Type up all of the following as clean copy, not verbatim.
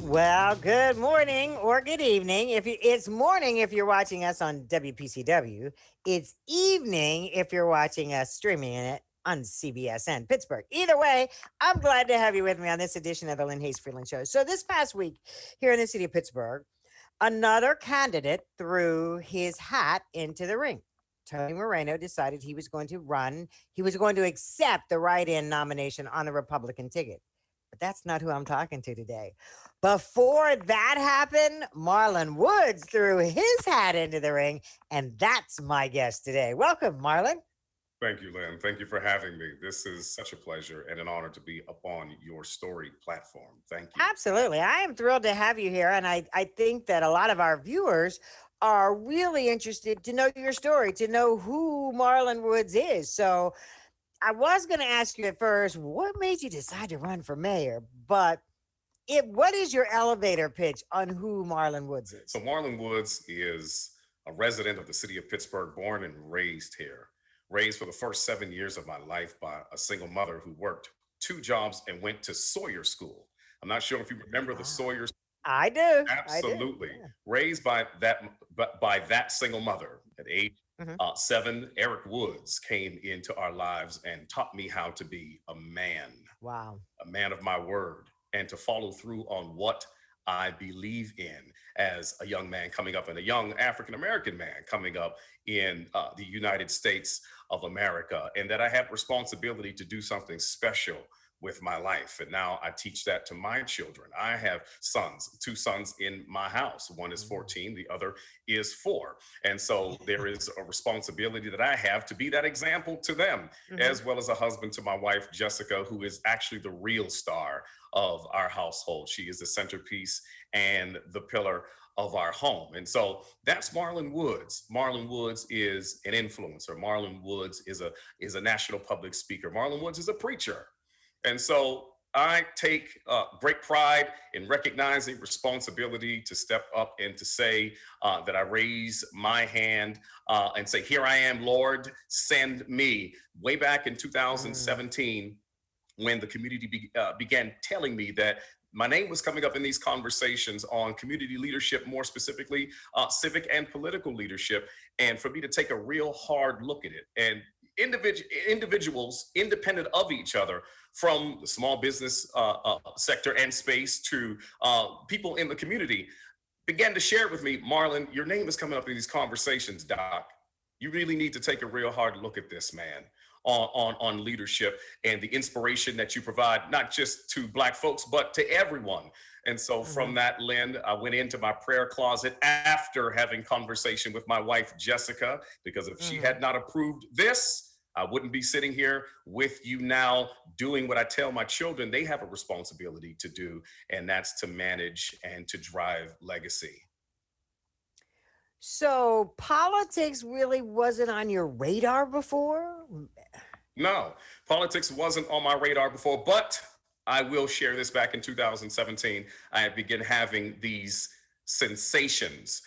Well, good morning or good evening. It's morning if you're watching us on WPCW. It's evening if you're watching us streaming it on CBSN Pittsburgh. Either way, I'm glad to have you with me on this edition of the Lynne Hayes Freeland Show. So this past week here in the city of Pittsburgh, another candidate threw his hat into the ring. Tony Moreno decided he was going to run. He was going to accept the write-in nomination on the Republican ticket. But that's not who I'm talking to today. Before that happened, Marlin Woods threw his hat into the ring, and that's my guest today. Welcome, Marlin. Thank you, Lynn. Thank you for having me. This is such a pleasure and an honor to be upon your storied platform. Thank you. Absolutely. I am thrilled to have you here, and I think that a lot of our viewers are really interested to know your story, to know who Marlin Woods is. So I was going to ask you at first, what made you decide to run for mayor? But what is your elevator pitch on who Marlin Woods is? So Marlin Woods is a resident of the city of Pittsburgh, born and raised here. Raised for the first 7 years of my life by a single mother who worked 2 jobs and went to Sawyer School. I'm not sure if you remember the Sawyer. I do. Absolutely. I do. Yeah. Raised by that single mother at age 7, Eric Woods came into our lives and taught me how to be a man. Wow. A man of my word, and to follow through on what I believe in as a young man coming up and a young African-American man coming up in the United States of America, and that I have responsibility to do something special with my life. And now I teach that to my children. I have sons, 2 sons in my house. One is 14, the other is 4. And so there is a responsibility that I have to be that example to them, as well as a husband to my wife, Jessica, who is actually the real star of our household. She is the centerpiece and the pillar of our home. And so that's Marlin Woods. Marlin Woods is an influencer. Marlin Woods is a national public speaker. Marlin Woods is a preacher. And so I take great pride in recognizing responsibility to step up and to say that I raise my hand and say, here I am, Lord, send me. Way back in 2017, when the community began telling me that my name was coming up in these conversations on community leadership, more specifically, civic and political leadership, and for me to take a real hard look at it. And individuals, independent of each other, from the small business sector and space to people in the community, began to share with me, Marlin, your name is coming up in these conversations, Doc. You really need to take a real hard look at this, man, on leadership and the inspiration that you provide, not just to Black folks, but to everyone. And so from that, Lynn, I went into my prayer closet after having conversation with my wife, Jessica, because if she had not approved this, I wouldn't be sitting here with you now doing what I tell my children they have a responsibility to do, and that's to manage and to drive legacy. So politics really wasn't on your radar before? No, politics wasn't on my radar before, but I will share this. Back in 2017, I had begun having these sensations.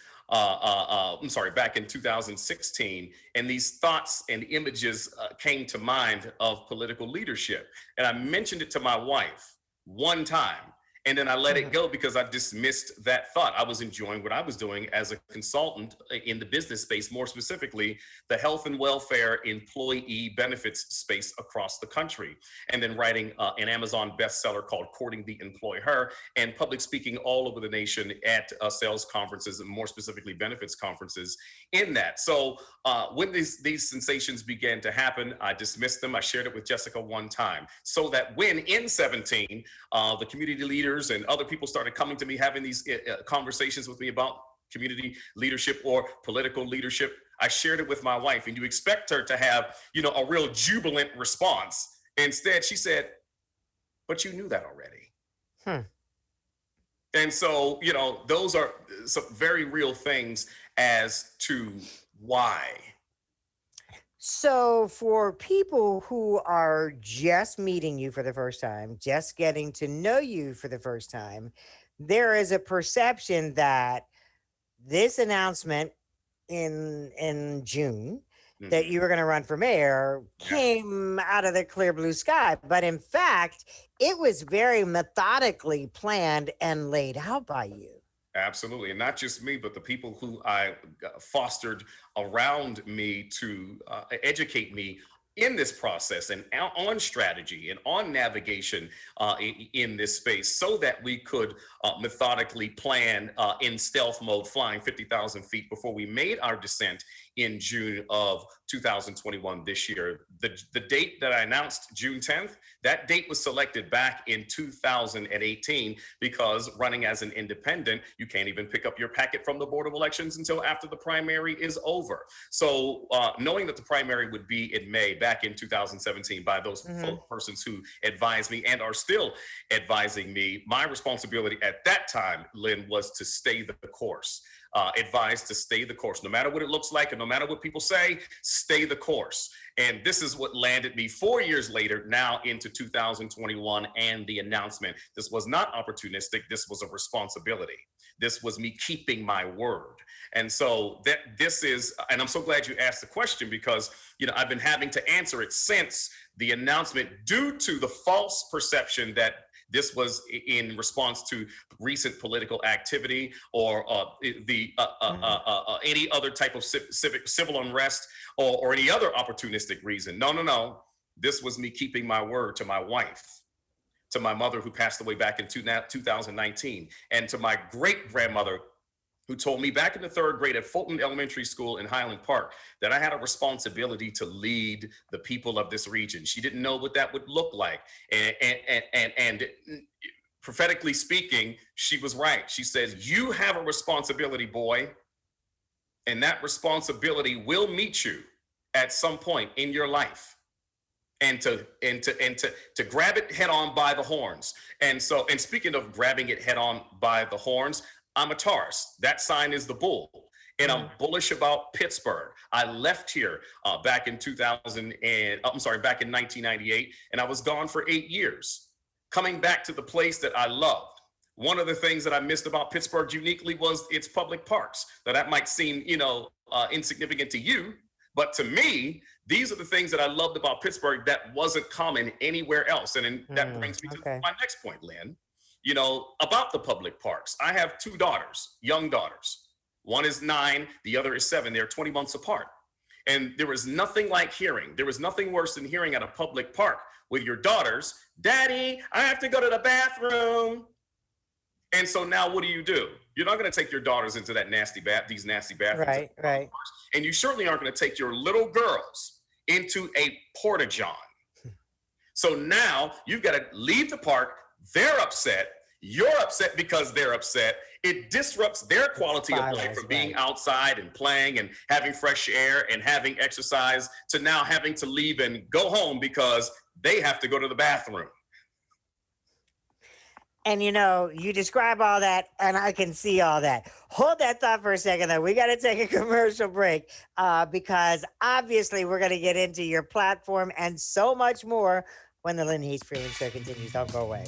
Back in 2016, and these thoughts and images came to mind of political leadership. And I mentioned it to my wife one time, and then I let it go because I dismissed that thought. I was enjoying what I was doing as a consultant in the business space, more specifically, the health and welfare employee benefits space across the country. And then writing an Amazon bestseller called Courting the Employer, and public speaking all over the nation at sales conferences, and more specifically benefits conferences in that. So when these sensations began to happen, I dismissed them. I shared it with Jessica one time, so that when in 17, the community leaders and other people started coming to me, having these conversations with me about community leadership or political leadership, I shared it with my wife, and you expect her to have, a real jubilant response. Instead, she said, but you knew that already. And so, those are some very real things as to why. So for people who are just meeting you for the first time, just getting to know you for the first time, there is a perception that this announcement in June that you were going to run for mayor came out of the clear blue sky. But in fact, it was very methodically planned and laid out by you. Absolutely. And not just me, but the people who I fostered around me to educate me in this process and on strategy and on navigation in this space so that we could methodically plan in stealth mode, flying 50,000 feet before we made our descent in June of 2021 this year. The date that I announced, June 10th, that date was selected back in 2018 because running as an independent, you can't even pick up your packet from the Board of Elections until after the primary is over. So knowing that the primary would be in May back in 2017 by those persons who advised me and are still advising me, my responsibility at that time, Lynn, was to stay the course. Advised to stay the course, no matter what it looks like and no matter what people say, stay the course. And this is what landed me 4 years later, now into 2021 and the announcement. This was not opportunistic. This was a responsibility. This was me keeping my word. And so this is, and I'm so glad you asked the question because, I've been having to answer it since the announcement due to the false perception that this was in response to recent political activity or any other type of civil unrest or any other opportunistic reason. No. This was me keeping my word to my wife, to my mother who passed away back in 2019, and to my great-grandmother who told me back in the 3rd grade at Fulton Elementary School in Highland Park that I had a responsibility to lead the people of this region. She didn't know what that would look like. And prophetically speaking, she was right. She says, you have a responsibility, boy, and that responsibility will meet you at some point in your life. And to grab it head on by the horns. And speaking of grabbing it head on by the horns, I'm a Taurus. That sign is the bull. And I'm bullish about Pittsburgh. I left here back in 1998, and I was gone for 8 years. Coming back to the place that I loved. One of the things that I missed about Pittsburgh uniquely was its public parks. Now that might seem, insignificant to you, but to me, these are the things that I loved about Pittsburgh that wasn't common anywhere else. And that brings me to my next point, Lynn. About the public parks. I have 2 daughters, young daughters. One is 9, the other is 7. They're 20 months apart. And there was nothing like there was nothing worse than hearing at a public park with your daughters, Daddy, I have to go to the bathroom. And so now what do? You're not going to take your daughters into these nasty bathrooms. Right. And you certainly aren't going to take your little girls into a porta-john. So now you've got to leave the park. They're upset. You're upset because they're upset. It disrupts their quality of life from being outside and playing and having fresh air and having exercise to now having to leave and go home because they have to go to the bathroom. And you describe all that, and I can see all that. Hold that thought for a second, though. We got to take a commercial break because obviously we're going to get into your platform and so much more when the Lynne Hayes Freeland Show continues. Don't go away.